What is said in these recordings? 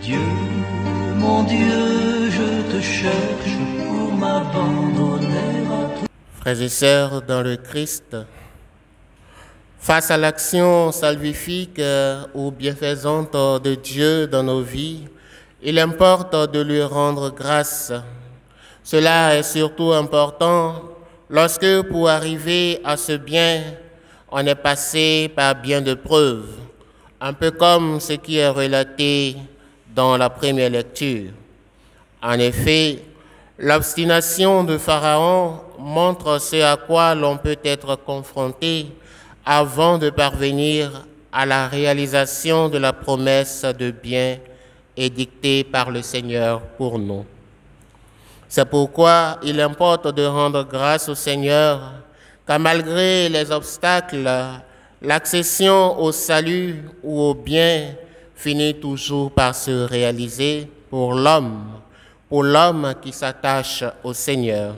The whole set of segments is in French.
Dieu, mon Dieu, je te cherche pour m'abandonner à toi. Frères et sœurs dans le Christ, face à l'action salvifique ou bienfaisante de Dieu dans nos vies, il importe de lui rendre grâce. Cela est surtout important lorsque pour arriver à ce bien, on est passé par bien de preuves, un peu comme ce qui est relaté dans la première lecture. En effet, l'obstination de Pharaon montre ce à quoi l'on peut être confronté avant de parvenir à la réalisation de la promesse de bien édictée par le Seigneur pour nous. C'est pourquoi il importe de rendre grâce au Seigneur, car malgré les obstacles, l'accession au salut ou au bien finit toujours par se réaliser pour l'homme qui s'attache au Seigneur.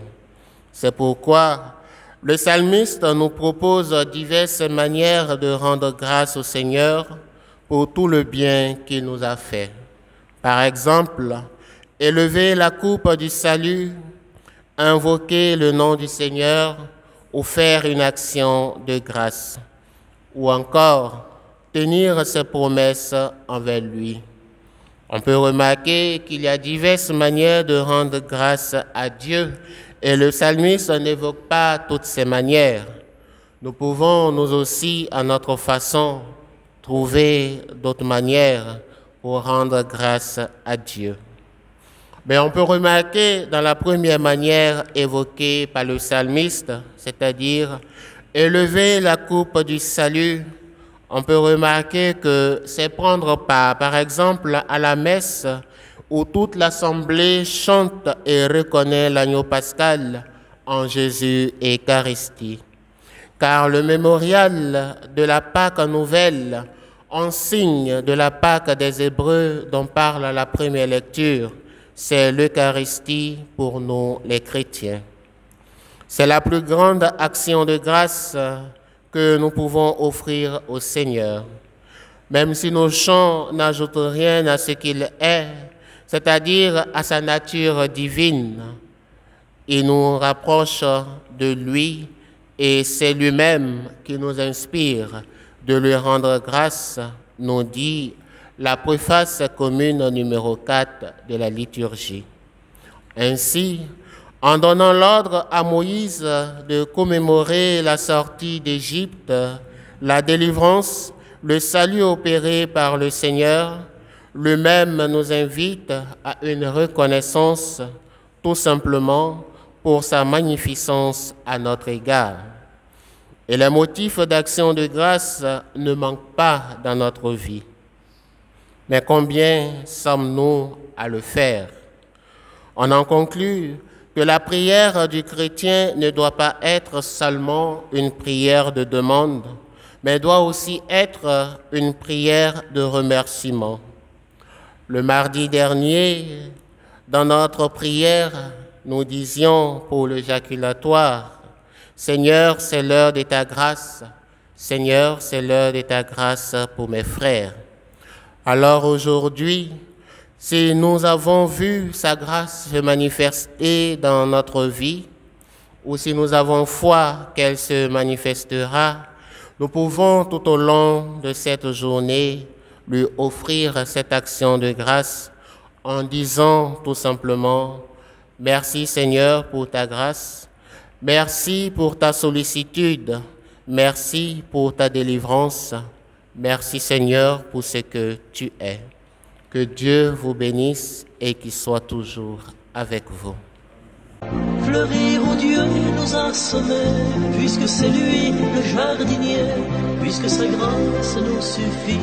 C'est pourquoi le psalmiste nous propose diverses manières de rendre grâce au Seigneur pour tout le bien qu'il nous a fait. Par exemple, élever la coupe du salut, invoquer le nom du Seigneur ou faire une action de grâce, ou encore tenir ses promesses envers lui. On peut remarquer qu'il y a diverses manières de rendre grâce à Dieu et le psalmiste n'évoque pas toutes ces manières. Nous pouvons nous aussi, à notre façon, trouver d'autres manières pour rendre grâce à Dieu. Mais on peut remarquer dans la première manière évoquée par le psalmiste, c'est-à-dire élever la coupe du salut, on peut remarquer que c'est prendre part, par exemple, à la messe où toute l'assemblée chante et reconnaît l'agneau pascal en Jésus et Eucharistie. Car le mémorial de la Pâque nouvelle, en signe de la Pâque des Hébreux dont parle la première lecture, c'est l'Eucharistie pour nous les chrétiens. C'est la plus grande action de grâce que nous pouvons offrir au Seigneur. Même si nos chants n'ajoutent rien à ce qu'il est, c'est-à-dire à sa nature divine, il nous rapproche de lui et c'est lui-même qui nous inspire de lui rendre grâce, nous dit la préface commune numéro 4 de la liturgie. Ainsi, en donnant l'ordre à Moïse de commémorer la sortie d'Égypte, la délivrance, le salut opéré par le Seigneur, lui-même nous invite à une reconnaissance tout simplement pour sa magnificence à notre égard. Et les motifs d'action de grâce ne manquent pas dans notre vie. Mais combien sommes-nous à le faire? On en conclut que la prière du chrétien ne doit pas être seulement une prière de demande, mais doit aussi être une prière de remerciement. Le mardi dernier, dans notre prière, nous disions pour le jaculatoire, « Seigneur, c'est l'heure de ta grâce. Seigneur, c'est l'heure de ta grâce pour mes frères. » Alors aujourd'hui, si nous avons vu sa grâce se manifester dans notre vie, ou si nous avons foi qu'elle se manifestera, nous pouvons tout au long de cette journée lui offrir cette action de grâce en disant tout simplement « Merci Seigneur pour ta grâce, merci pour ta sollicitude, merci pour ta délivrance, merci Seigneur pour ce que tu es. » Que Dieu vous bénisse et qu'il soit toujours avec vous. Fleurir où Dieu nous a semés, puisque c'est lui le jardinier, puisque sa grâce nous suffit.